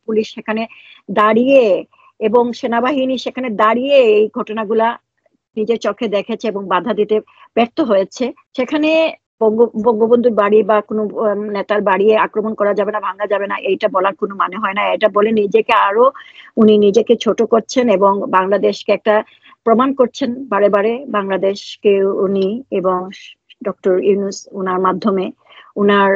Police সেখানে দাঁড়িয়ে এবং সেনাবাহিনী সেখানে দাঁড়িয়ে এই ঘটনাগুলা নিজের চোখে দেখেছে এবং বাধা দিতে ব্যর্থ হয়েছে, সেখানে বঙ্গবন্ধুর বাড়ি বা কোনো নেতার বাড়ি আক্রমণ করা যাবে না, ভাঙা যাবে না, এইটা বলার কোনো মানে হয় না। এটা বলে উনি নিজেকে ছোট করছেন এবং বাংলাদেশকে একটা প্রমাণ করছেন বারে বারে। বাংলাদেশকে উনি এবং ডক্টর ইউনূস ওনার মাধ্যমে, ওনার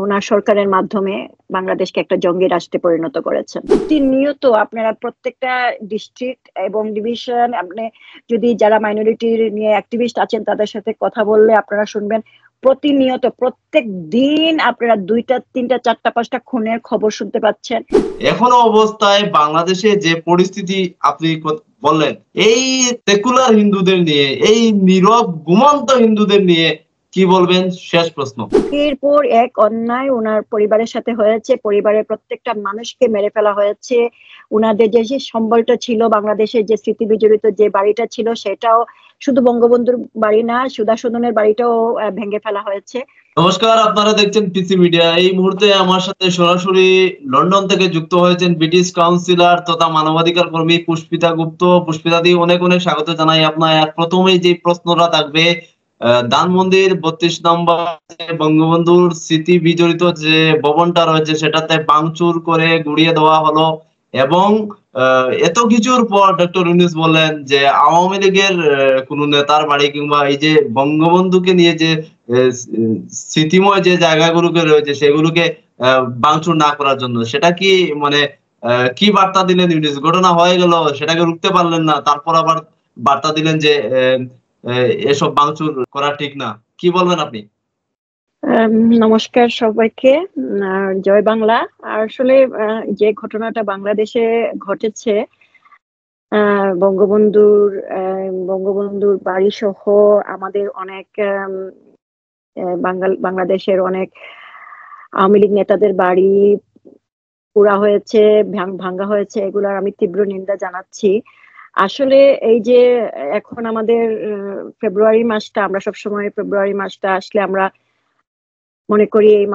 ওনার সরকারের মাধ্যমে বাংলাদেশকে একটা জঙ্গি রাষ্ট্রে পরিণত করেছেন। প্রতিনিয়ত আপনারা প্রত্যেকটা ডিস্ট্রিক্ট এবং ডিভিশন, আপনি যদি যারা মাইনরিটি নিয়ে অ্যাক্টিভিস্ট আছেন তাদের সাথে কথা বললে আপনারা শুনবেন, প্রতিনিয়ত প্রত্যেক দিন আপনারা 2টা 3টা 4টা 5টা খুনের খবর শুনতে পাচ্ছেন। এখনো অবস্থায় বাংলাদেশে যে পরিস্থিতি আপনি বললেন, এই সেকুলার হিন্দুদের নিয়ে, এই নীরব ঘুমন্ত হিন্দুদের নিয়ে কি বলবেন? শেষ প্রশ্ন। এরপর এক অন্যায় ওনার পরিবারের সাথে হয়েছে, পরিবারের প্রত্যেকটা মানুষকে মেরে ফেলা হয়েছে। ওনাদের যে সম্বলটা ছিল, বাংলাদেশের যে স্মৃতি বিজড়িত যে বাড়িটা ছিল, সেটাও শুধু বঙ্গবন্ধুর বাড়ি না, সুধাসদনের বাড়িটাও ভেঙে ফেলা হয়েছে। নমস্কার, আপনারা দেখছেন পিসি মিডিয়া। এই মুহূর্তে আমার সাথে সরাসরি লন্ডন থেকে যুক্ত হয়েছেন ব্রিটিশ কাউন্সিলর তথা মানবাধিকার কর্মী পুষ্পিতা গুপ্ত। পুষ্পিতা দি, অনেক অনেক স্বাগত জানাই আপনার। প্রথমেই যে প্রশ্নটা থাকবে, ধানমন্দির 32 নম্বর বঙ্গবন্ধুর স্মৃতি বিজড়িত যে ভবনটা রয়েছে সেটাতে ভাঙচুর করে গুড়িয়ে দেওয়া হলো এবং এত কিছুর পর ডক্টর ইউনূস বললেন যে আওয়ামী লীগের কোন নেতার বাড়ি কিংবা এই যে বঙ্গবন্ধুকে নিয়ে যে স্মৃতিময় যে জায়গাগুলোকে রয়েছে সেগুলোকে ভাঙচুর না করার জন্য, সেটা কি মানে কি বার্তা দিলেন ইউনূস? ঘটনা হয়ে গেল, সেটাকে রুখতে পারলেন না, তারপর আবার বার্তা দিলেন যে এসব ভাঙচুর করা ঠিক না। কি বলবেন আপনি? নমস্কার সবাইকে, জয় বাংলা। আসলে যে ঘটনাটা বাংলাদেশে ঘটেছে, বঙ্গবন্ধুর বাড়ি সহ আমাদের অনেক বাংলাদেশের অনেক আওয়ামী লীগ নেতাদের বাড়ি পোড়া হয়েছে, ভাঙ্গা হয়েছে, এগুলার আমি তীব্র নিন্দা জানাচ্ছি। আসলে এই যে এখন আমাদের ফেব্রুয়ারি মাসটা, আমরা সবসময় ফেব্রুয়ারি মাসটা আসলে আমরা মনে করি এই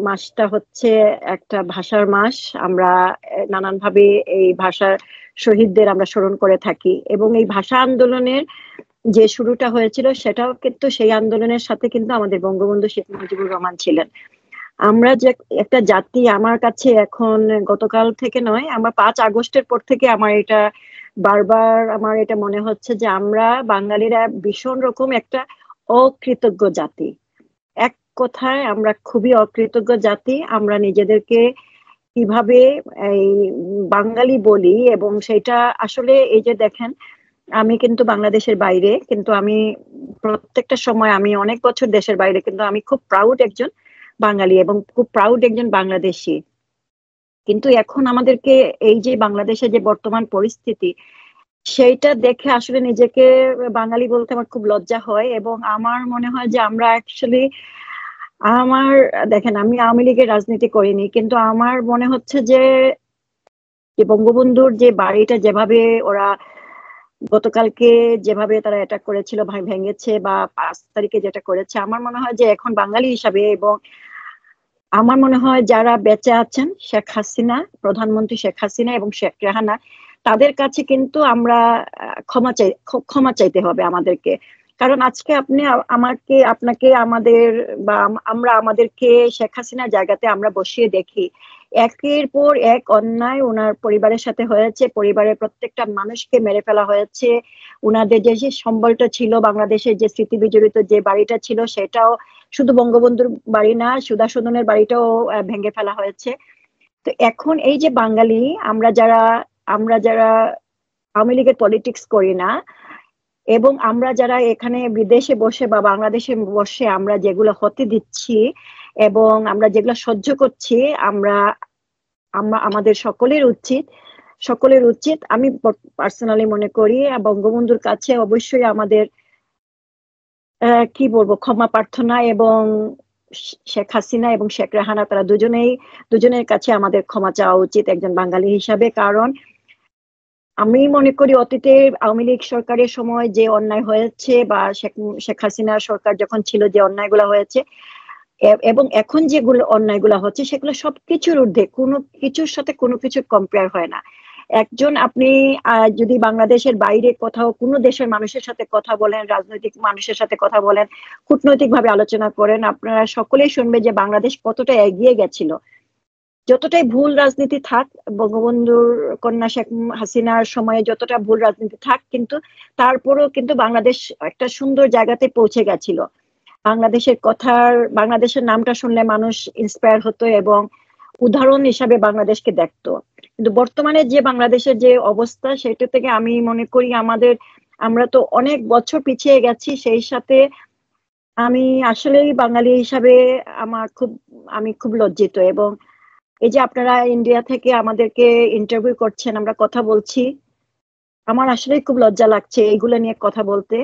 মাসটা হচ্ছে একটা ভাষার মাস। আমরা নানানভাবে এই ভাষার শহীদদের আমরা স্মরণ করে থাকি এবং এই ভাষা আন্দোলনের যে শুরুটা হয়েছিল সেটাও কিন্তু সেই আন্দোলনের সাথে কিন্তু আমাদের বঙ্গবন্ধু শেখ মুজিবুর রহমান ছিলেন। আমরা যে একটা জাতি, আমার কাছে এখন গতকাল থেকে নয়, আমার 5 আগস্টের পর থেকে আমার এটা মনে হচ্ছে যে আমরা বাঙালিরা ভীষণ রকম একটা অকৃতজ্ঞ জাতি। এক কথায় আমরা খুবই অকৃতজ্ঞ জাতি। আমরা নিজেদেরকে কিভাবে এই বাঙালি বলি, এবং সেটা আসলে এই যে দেখেন, আমি কিন্তু বাংলাদেশের বাইরে, কিন্তু আমি প্রত্যেকটা সময়, আমি অনেক বছর দেশের বাইরে, কিন্তু আমি খুব প্রাউড একজন বাঙালি এবং খুব প্রাউড একজন বাংলাদেশী। কিন্তু এখন আমাদেরকে এই যে বাংলাদেশে যে বর্তমান পরিস্থিতি, সেইটা দেখে আসলে নিজেকে বাঙালি বলতে আমার খুব লজ্জা হয় এবং আমার মনে হয় যে আমরা অ্যাকচুয়ালি, দেখেন, আমি আওয়ামী লীগের রাজনীতি করিনি, কিন্তু আমার মনে হচ্ছে যে বঙ্গবন্ধুর যে বাড়িটা যেভাবে ওরা গতকালকে যেভাবে তারা অ্যাটাক করেছিল, ভেঙেছে, বা 5 তারিখে যেটা করেছে, আমার মনে হয় যে এখন বাঙালি হিসাবে, এবং আমার মনে হয় যারা বেঁচে আছেন, শেখ হাসিনা, প্রধানমন্ত্রী শেখ হাসিনা এবং শেখ রেহানা, তাদের কাছে কিন্তু আমরা ক্ষমা চাইতে হবে আমাদেরকে। কারণ আজকে আপনি আমাকে, আপনাকে, আমাদের, বা আমরা আমাদেরকে শেখ হাসিনার জায়গাতে আমরা বসিয়ে দেখি, একের পর এক অন্যায় ওনার পরিবারের সাথে হয়েছে, পরিবারের প্রত্যেকটা মানুষকে মেরে ফেলা হয়েছে। ওনাদের যে সম্বলটা ছিল, বাংলাদেশের যে স্মৃতি বিজড়িত যে বাড়িটা ছিল, সেটাও শুধু বঙ্গবন্ধুর বাড়ি না, সুধাসদনের বাড়িটাও ভেঙে ফেলা হয়েছে। তো এখন এই যে বাঙালি, আমরা যারা আওয়ামী লীগের পলিটিক্স করি না, এবং আমরা যারা এখানে বিদেশে বসে বা বাংলাদেশে বসে আমরা যেগুলো হতে দিচ্ছি এবং আমরা যেগুলো সহ্য করছি, আমাদের সকলের উচিত, আমি পার্সোনালি মনে করি বঙ্গবন্ধুর কাছে অবশ্যই আমাদের কি বলবো, ক্ষমা প্রার্থনা, এবং শেখ হাসিনা এবং শেখ রেহানা, তারা দুজনের কাছে আমাদের ক্ষমা চাওয়া উচিত একজন বাঙালি হিসাবে। কারণ আমি মনে করি অতীতে আওয়ামী লীগ সরকারের সময় যে অন্যায় হয়েছে, বা শেখ হাসিনার সরকার যখন ছিল যে অন্যায়গুলো হয়েছে, এবং এখন যেগুলো অন্যায়গুলো হচ্ছে সেগুলো সবকিছুর ঊর্ধ্বে, কোনো কিছুর সাথে কোনো কিছু কম্পেয়ার হয় না। একজন আপনি যদি বাংলাদেশের বাইরে কোথাও কোনো দেশের মানুষের সাথে কথা বলেন, রাজনৈতিক মানুষের সাথে কথা বলেন, কূটনৈতিক ভাবে আলোচনা করেন, আপনারা সকলেই শুনবে যে বাংলাদেশ কতটা এগিয়ে গেছিল। যতটাই ভুল রাজনীতি থাক, বঙ্গবন্ধুর কন্যা শেখ হাসিনার সময়ে যতটা ভুল রাজনীতি থাক, কিন্তু তারপরেও কিন্তু বাংলাদেশ একটা সুন্দর জায়গাতে পৌঁছে গেছিল। বাংলাদেশের নামটা শুনলে মানুষ ইন্সপায়ার হতো এবং উদাহরণ হিসাবে বাংলাদেশকে দেখতো। কিন্তু বর্তমানে যে বাংলাদেশের যে অবস্থা, সেটা থেকে আমি মনে করি আমরা তো অনেক বছর পিছিয়ে গেছি। সেই সাথে আমি আসলেই বাঙালি হিসাবে আমি খুব লজ্জিত। এবং এই যে আপনারা ইন্ডিয়া থেকে আমাদেরকে ইন্টারভিউ করছেন, আমরা কথা বলছি, আমার আসলেই খুব লজ্জা লাগছে এইগুলো নিয়ে কথা বলতে।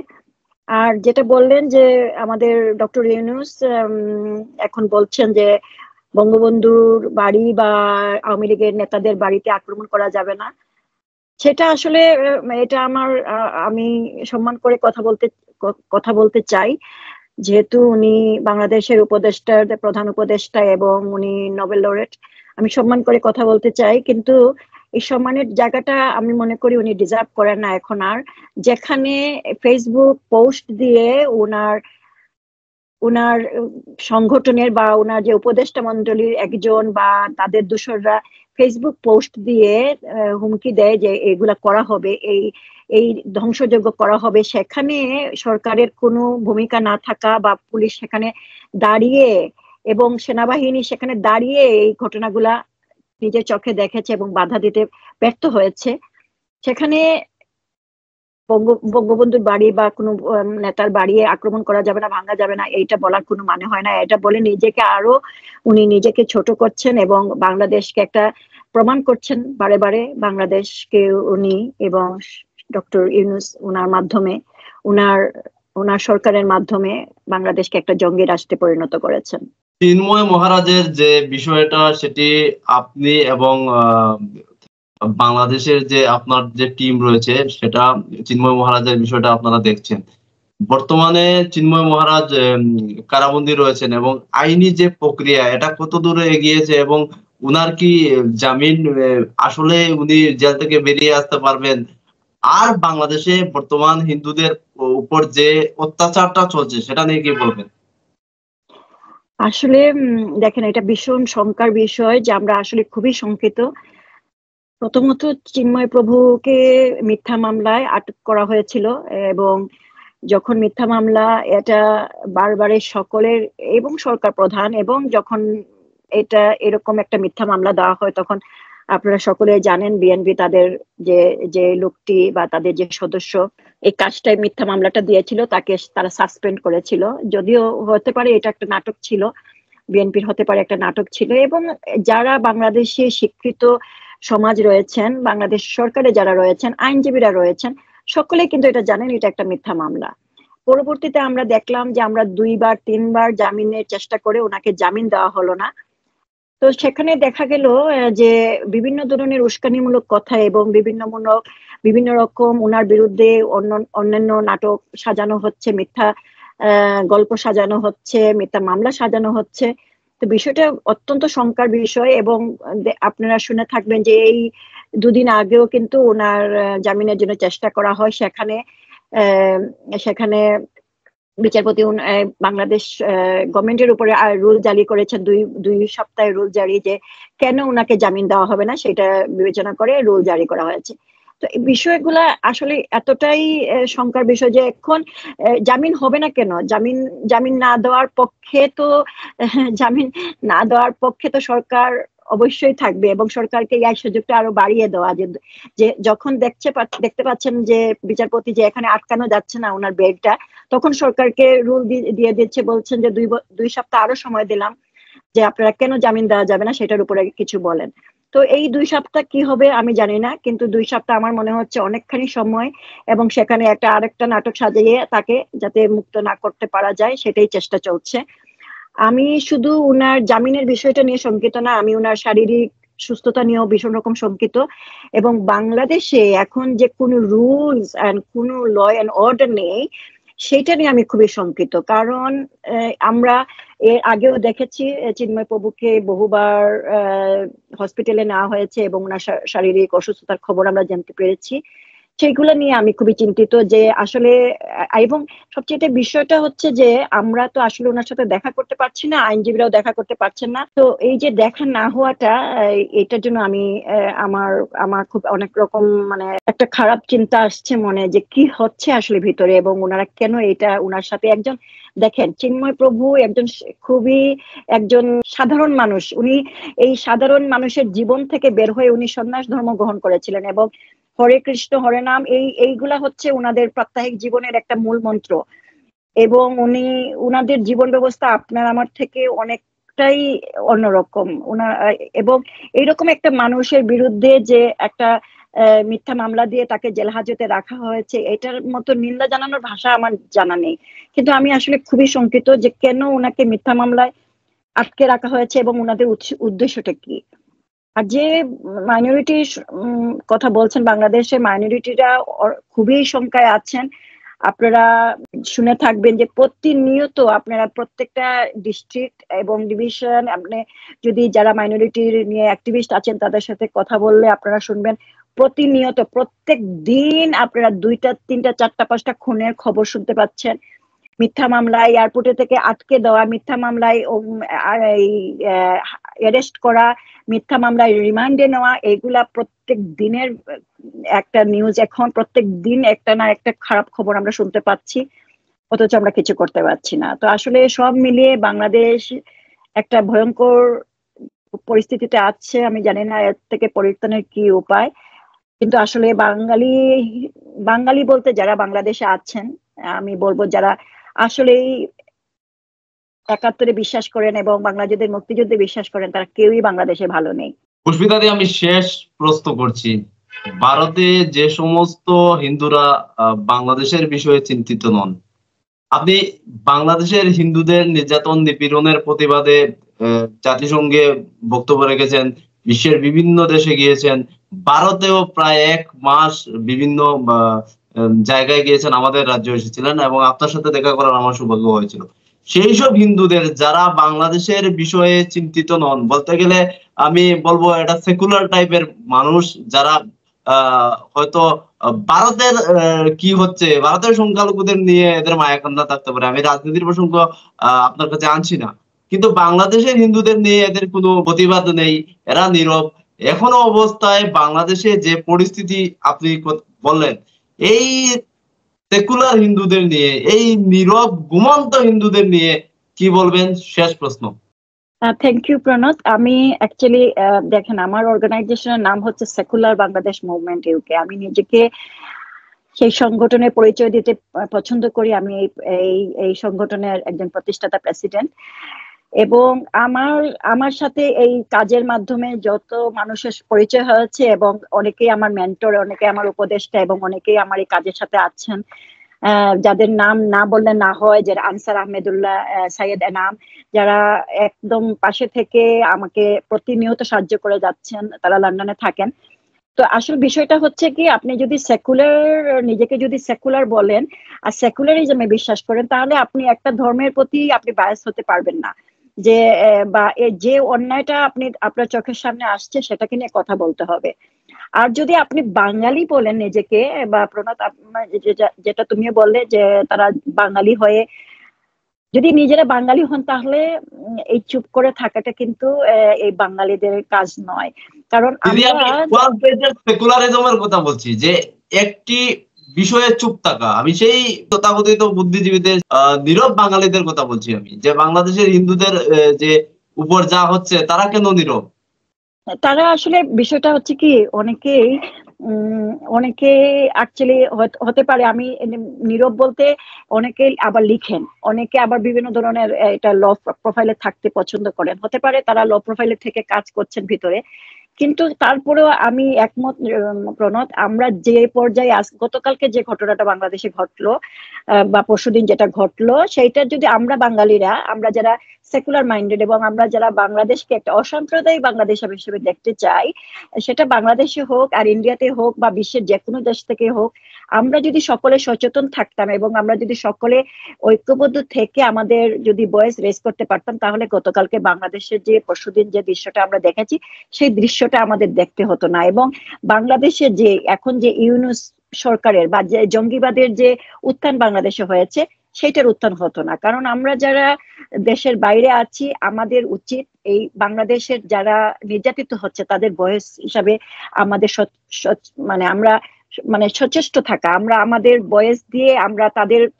আর যেটা বললেন যে আমাদের ডক্টর ইউনূস এখন বলছেন যে বঙ্গবন্ধুর বাড়ি বা আওয়ামী লীগের নেতাদের বাড়িতে আক্রমণ করা যাবে না, সেটা আসলে এটা আমি সম্মান করে কথা বলতে চাই। যেহেতু উনি বাংলাদেশের প্রধান উপদেষ্টা এবং উনি নোবেল লরেট, আমি সম্মান করে কথা বলতে চাই। কিন্তু এই সম্মানের জায়গাটা আমি মনে করি উনি ডিজার্ভ করেন না এখন আর। যেখানে ফেসবুক পোস্ট দিয়ে উনার সংগঠনের বা উনার যে উপদেষ্টা মন্ডলীর একজন বা তাদের দোসররা ফেসবুক পোস্ট দিয়ে হুমকি দেয় যে এগুলা করা হবে, এই ধ্বংসযজ্ঞ করা হবে, সেখানে সরকারের কোনো ভূমিকা না থাকা বা পুলিশ সেখানে দাঁড়িয়ে এবং সেনাবাহিনী সেখানে দাঁড়িয়ে এই ঘটনাগুলা নিজের চোখে দেখেছে এবং বাধা দিতে ব্যর্থ হয়েছে, সেখানে বঙ্গবন্ধুর বাড়ি বা কোনো নেতার বাড়ি আক্রমণ করা যাবে না, ভাঙা যাবে না, এইটা বলার কোনো মানে হয় না। এটা বলে উনি নিজেকে ছোট করছেন এবং বাংলাদেশকে একটা প্রমাণ করছেন বারে বারে। বাংলাদেশকে উনি এবং ডক্টর ইউনূস ওনার মাধ্যমে, ওনার সরকারের মাধ্যমে বাংলাদেশকে একটা জঙ্গি রাষ্ট্রে পরিণত করেছেন। চিন্ময় মহারাজের যে বিষয়টা, সেটি আপনি এবং বাংলাদেশের যে আপনার যে টিম রয়েছে, সেটা চিন্ময় মহারাজের বিষয়টা আপনারা দেখছেন। বর্তমানে চিন্ময় মহারাজ কারাবন্দী রয়েছেন এবং আইনি যে প্রক্রিয়া, এটা কত দূরে এগিয়েছে এবং উনার কি জামিন, আসলে উনি জেল থেকে বেরিয়ে আসতে পারবেন? আর বাংলাদেশে বর্তমান হিন্দুদের উপর যে অত্যাচারটা চলছে, সেটা নিয়ে কি বলবেন? আসলে দেখেন, এটা ভীষণ শঙ্কার বিষয় যে আমরা আসলে খুবই শঙ্কিত। প্রথমত চিন্ময় প্রভুকে মিথ্যা মামলায় আটক করা হয়েছিল এবং যখন মিথ্যা মামলা, এটা বারবারে সকলের এবং সরকার প্রধান, এবং যখন এটা এরকম একটা মিথ্যা মামলা দেওয়া হয় তখন আপনারা সকলে জানেন বিএনপি তাদের যে লোকটি বা তাদের যে সদস্য এই কাজটায় মিথ্যা মামলাটা দিয়েছিল তাকে তারা সাসপেন্ড করেছিল। যদিও হতে পারে এটা একটা নাটক ছিল, বিএনপির হতে পারে একটা নাটক ছিল। এবং যারা বাংলাদেশে শিক্ষিত সমাজ রয়েছেন, বাংলাদেশ সরকারে যারা রয়েছেন, আইনজীবীরা রয়েছেন, সকলে কিন্তু এটা জানেন এটা একটা মিথ্যা মামলা। পরবর্তীতে আমরা দেখলাম যে আমরা 2-3 বার জামিনের চেষ্টা করে ওনাকে জামিন দেওয়া হলো না। তো সেখানে দেখা গেল যে বিভিন্ন ধরনের উস্কানিমূলক কথা এবং বিভিন্ন রকম ওনার বিরুদ্ধে অন্যান্য নাটক সাজানো হচ্ছে, মিথ্যা গল্প সাজানো হচ্ছে, মিথ্যা মামলা সাজানো হচ্ছে। তো বিষয়টা অত্যন্ত শঙ্কার বিষয়। এবং আপনারা শুনে থাকবেন যে এই 2 দিন আগেও কিন্তু ওনার জামিনের জন্য চেষ্টা করা হয়। সেখানে বিচারপতি বাংলাদেশ গভর্নমেন্টের উপরে রুল জারি করেছেন, দুই সপ্তাহের রুল জারি, যে কেন ওনাকে জামিন দেওয়া হবে না সেটা বিবেচনা করে রুল জারি করা হয়েছে। তো এই বিষয়গুলা আসলে এতটাই শঙ্কার বিষয় যে এখন জামিন হবে না কেন, জামিন না দেওয়ার পক্ষে তো সরকার অবশ্যই থাকবে এবং সরকারকে এই সুযোগটা আরো বাড়িয়ে দেওয়া, যে যখন দেখতে পাচ্ছেন যে বিচারপতি যে এখানে আটকানো যাচ্ছে না ওনার বেডটা, তখন সরকারকে রুল দিয়ে দিচ্ছে, বলছেন যে 2 সপ্তাহ আরো সময় দিলাম যে আপনারা কেন জামিন দেওয়া যাবে না সেটার উপরে কিছু বলেন। তো এই 2 সপ্তাহ কি হবে আমি জানি না, কিন্তু 2 সপ্তাহ আমার মনে হচ্ছে অনেকখানি সময়। এবং সেখানে আরেকটা নাটক সাজিয়ে তাকে যাতে মুক্ত না করতে পারা যায় সেটাই চেষ্টা চলছে। আমি শুধু উনার জামিনের বিষয়টা নিয়ে শঙ্কিত না, আমি উনার শারীরিক সুস্থতা নিয়েও ভীষণ রকম শঙ্কিত। এবং বাংলাদেশে এখন যে কোনো রুলস এন্ড কোনো ল এন্ড অর্ডার নেই, সেটা নিয়ে আমি খুবই শঙ্কিত। কারণ আমরা এর আগেও দেখেছি চিন্ময় প্রভুকে বহুবার হসপিটালে নেওয়া হয়েছে এবং ওনার শারীরিক অসুস্থতার খবর আমরা জানতে পেরেছি। সেগুলো নিয়ে আমি খুবই চিন্তিত যে আসলে এবং সবচেয়ে বিষয়টা হচ্ছে যে আমরা তো আসলে ওনার সাথে দেখা করতে পারছি না, আইনজীবীরাও দেখা করতে পারছেন না। তো এই যে দেখা না হওয়াটা, এটার জন্য আমি আমার আমার খুব অনেক রকম মানে একটা খারাপ চিন্তা আসছে মনে, যে কি হচ্ছে আসলে ভিতরে এবং ওনারা কেন এটা ওনার সাথে। একজন দেখেন চিন্ময় প্রভু খুবই একজন সাধারণ মানুষ। উনি এই সাধারণ মানুষের জীবন থেকে বের হয়ে উনি সন্ন্যাস ধর্ম গ্রহণ করেছিলেন এবং হরে কৃষ্ণ হরে নাম এইগুলা হচ্ছে ওনাদের প্রাত্যহিক জীবনের একটা মূল মন্ত্র। এবং উনাদের জীবন ব্যবস্থা আপনার আমার থেকে অনেকটাই অন্যরকম। এবং এইরকম একটা মানুষের বিরুদ্ধে যে একটা মিথ্যা মামলা দিয়ে তাকে জেল হাজতে রাখা হয়েছে, এটার মতো নিন্দা জানানোর ভাষা আমার জানা নেই। কিন্তু আমি আসলে খুবই শঙ্কিত যে কেন ওনাকে মিথ্যা মামলায় আটকে রাখা হয়েছে এবং ওনাদের উদ্দেশ্যটা কি। আর যে মাইনরিটির কথা বলছেন, বাংলাদেশের মাইনরিটিরা খুবই সংখ্যায় আছেন। আপনারা শুনে থাকবেন যে প্রতিনিয়ত আপনারা প্রত্যেকটা ডিস্ট্রিক্ট এবং ডিভিশন, আপনি যদি যারা মাইনরিটির নিয়ে অ্যাক্টিভিস্ট আছেন তাদের সাথে কথা বললে আপনারা শুনবেন প্রতিনিয়ত প্রত্যেক দিন আপনারা 2টা 3টা 4টা 5টা খুনের খবর শুনতে পাচ্ছেন। মিথ্যা মামলায় এয়ারপোর্টে থেকে আটকে দেওয়া, মিথ্যা মামলায় অ্যারেস্ট করা, মিথ্যা মামলায় রিমান্ডে নেওয়া, এগুলা প্রত্যেক দিনের একটা নিউজ। এখন প্রত্যেক দিন একটা না একটা খারাপ খবর আমরা শুনতে পাচ্ছি, অথচ আমরা কিছু করতে পারছি না। তো আসলে সব মিলিয়ে বাংলাদেশ একটা ভয়ঙ্কর পরিস্থিতিতে আছে। আমি জানি না এর থেকে পরিত্রাণের কি উপায়, কিন্তু আসলে বাঙালি বলতে যারা বাংলাদেশে আছেন, আমি বলবো যারা আসলেই 71-এ বিশ্বাস করেন এবং বাংলাদেশের মুক্তিযুদ্ধে বিশ্বাস করেন, তারা কেউই বাংলাদেশে ভালো নেই। পুষ্পিতা দি, আমি শেষ প্রশ্ন করছি। ভারতে যে সমস্ত হিন্দুরা বাংলাদেশের বিষয়ে চিন্তিত নন, আপনি বাংলাদেশের হিন্দুদের নির্যাতন নিপীড়নের প্রতিবাদে জাতিসংঘে বক্তব্য রেখেছেন, বিশ্বের বিভিন্ন দেশে গিয়েছেন, ভারতেও প্রায় 1 মাস বিভিন্ন জায়গায় গিয়েছেন, আমাদের রাজ্যে এসেছিলেন এবং আপনার সাথে দেখা করার আমার সৌভাগ্য হয়েছিল। সেই সব হিন্দুদের যারা বাংলাদেশের বিষয়ে চিন্তিত নন, বলতে গেলে আমি বলবো এটা সেকুলার টাইপের মানুষ, যারা হয়তো ভারতের কি হচ্ছে, ভারতের সংখ্যালঘুদের নিয়ে এদের মায়া কান্না থাকতে পারে। আমি রাজনীতির প্রসঙ্গ আপনার কাছে আনছি না, কিন্তু বাংলাদেশের হিন্দুদের নিয়ে এদের কোনো প্রতিবাদ নেই, এরা নীরব। এখনো অবস্থায় বাংলাদেশে যে পরিস্থিতি আপনি বললেন, এই সেকুলার হিন্দুদের নিয়ে, এই নীরব ঘুমন্ত হিন্দুদের নিয়ে কি বলবেন? শেষ প্রশ্ন। Thank you Pranata. আমি অ্যাকচুয়ালি দেখেন, আমার অর্গানাইজেশনের নাম হচ্ছে সেকুলার বাংলাদেশ মুভমেন্ট ইউকে। আমি নিজেকে সেই সংগঠনের পরিচয় দিতে পছন্দ করি। আমি এই সংগঠনের একজন প্রতিষ্ঠাতা প্রেসিডেন্ট এবং আমার সাথে এই কাজের মাধ্যমে যত মানুষের পরিচয় হয়েছে এবং অনেকেই আমার মেন্টর, অনেকে আমার উপদেষ্টা এবং অনেকেই আমার এই কাজের সাথে আছেন, যাদের নাম না বললে না হয়, যারা আনসার আহমেদুল্লাহ, সাইয়েদ এনাম, যারা একদম পাশে থেকে আমাকে প্রতিনিয়ত সাহায্য করে যাচ্ছেন, তারা লন্ডনে থাকেন। তো আসল বিষয়টা হচ্ছে কি, আপনি যদি নিজেকে যদি সেকুলার বলেন আর সেকুলারিজমে বিশ্বাস করেন, তাহলে আপনি একটা ধর্মের প্রতি আপনি বায়াস হতে পারবেন না। যে অন্যায়টা আপনার চোখের সামনে আসছে সেটাকে নিয়ে কথা বলতে হবে। আর যদি আপনি বাঙালি বলেন নিজেকে, বা প্রণত যেটা তুমিও বললে যে তারা বাঙালি হয়ে যদি নিজেরা বাঙালি হন, তাহলে এই চুপ করে থাকাটা কিন্তু এই বাঙালিদের কাজ নয়। কারণ সেকুলারিজমের কথা বলছি, যে একটি বিষয়ে চুপ থাকা, আমি সেই তথাকথিত বুদ্ধিজীবীদের নীরব বাঙালিদের কথা বলছি। আমি যে বাংলাদেশের হিন্দুদের যে উপর যা হচ্ছে, তারা কেন নীরব? তারা আসলে বিষয়টা হচ্ছে কি, অনেকে অ্যাকচুয়ালি হতে পারে, আমি নীরব বলতে অনেকে আবার লিখেন, অনেকে আবার বিভিন্ন ধরনের এটা ল প্রোফাইলে থাকতে পছন্দ করেন। হতে পারে তারা ল প্রোফাইলে থেকে কাজ করছেন ভিতরে, কিন্তু তারপরেও আমি একমত প্রণত, আমরা যে পর্যায়ে গতকালকে যে ঘটনাটা বাংলাদেশে ঘটলো বা পরশুদিন যেটা ঘটলো, সেইটা যদি আমরা বাঙালিরা, আমরা যারা সেকুলার মাইন্ডেড এবং আমরা যারা বাংলাদেশকে একটা অসাম্প্রদায়িক বাংলাদেশ হিসেবে দেখতে চাই, সেটা বাংলাদেশে হোক আর ইন্ডিয়াতে হোক বা বিশ্বের যে কোনো দেশ থেকে হোক, আমরা যদি সকলে সচেতন থাকতাম এবং আমরা যদি সকলে ঐক্যবদ্ধ থেকে আমাদের যদি ভয়েস রেজ করতে পারতাম, তাহলে গতকালকে বাংলাদেশের যে পরশুদিন যে দৃশ্যটা আমরা দেখেছি সেই দৃশ্যটা আমাদের দেখতে হতো না। এবং বাংলাদেশের যে এখন যে ইউনূস সরকারের বা যে জঙ্গিবাদের যে উত্থান বাংলাদেশে হয়েছে সেটার উত্থান হতো না। কারণ আমরা যারা দেশের বাইরে আছি আমাদের উচিত এই বাংলাদেশের যারা নির্যাতিত হচ্ছে তাদের ভয়েস হিসাবে আমাদের মানে আমরা মানে সচেষ্ট থাকা, আমরা আমাদের ভয়েস দিয়ে আমরা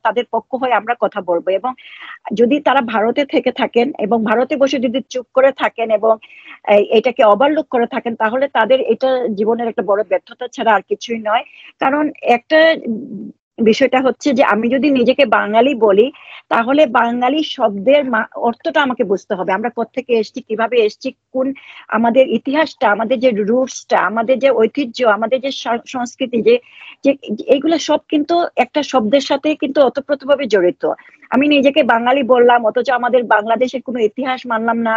তাদের পক্ষ হয়ে আমরা কথা বলবো। এবং যদি তারা ভারতে থেকে থাকেন এবং ভারতে বসে যদি চুপ করে থাকেন এবং এটাকে ওভারলুক করে থাকেন, তাহলে তাদের এটা জীবনের একটা বড় ব্যর্থতা ছাড়া আর কিছুই নয়। কারণ একটা বিষয়টা হচ্ছে যে আমি যদি নিজেকে বাঙালি বলি, তাহলে বাঙালি শব্দের অর্থটা আমাকে বুঝতে হবে। আমরা কোত্থেকে এসেছি, কিভাবে এসেছি, কোন আমাদের ইতিহাসটা, আমাদের যে রুটসটা, আমাদের যে ঐতিহ্য, আমাদের যে সংস্কৃতি, যে এইগুলো সব কিন্তু একটা শব্দের সাথে কিন্তু ওতপ্রোতভাবে জড়িত। আমি নিজেকে বাঙালি বললাম অথচ আমাদের বাংলাদেশের কোনো ইতিহাস মানলাম না,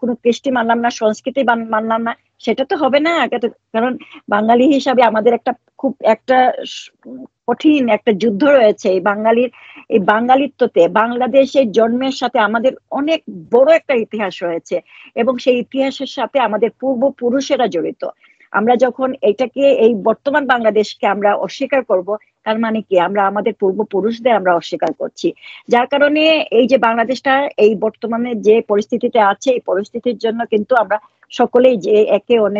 কোনো কৃষ্টি মানলাম না, সংস্কৃতি মানলাম না, সেটা তো হবে না। কারণ বাঙালি হিসাবে আমাদের খুব একটা কঠিন একটা যুদ্ধ রয়েছে এই বাঙালিত্বতে। বাংলাদেশের জন্মের সাথে আমাদের অনেক বড় একটা ইতিহাস রয়েছে এবং সেই ইতিহাসের সাথে আমাদের পূর্বপুরুষেরা জড়িত। আমরা যখন এই বর্তমান বাংলাদেশকে আমরা অস্বীকার করব, তার মানে কি আমরা আমাদের পূর্বপুরুষদের আমরা অস্বীকার করছি। যার কারণে এই যে বাংলাদেশটা এই বর্তমানে যে পরিস্থিতিতে আছে, এই পরিস্থিতির জন্য কিন্তু আমরা সকলেই যে একে অন্য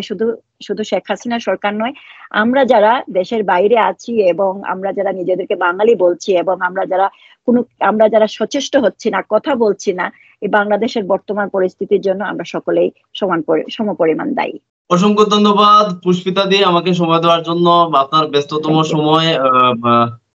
শুধু শেখ হাসিনা সরকার নয়, আমরা যারা দেশের বাইরে আছি এবং আমরা যারা নিজেদেরকে বাঙালি বলছি এবং আমরা যারা সচেষ্ট হচ্ছি না, কথা বলছি না, এই বাংলাদেশের বর্তমান পরিস্থিতির জন্য আমরা সকলেই সমপরিমাণ দায়ী। অসংখ্য ধন্যবাদ পুষ্পিতা দি আমাকে সময় দেওয়ার জন্য। আপনার ব্যস্ততম সময়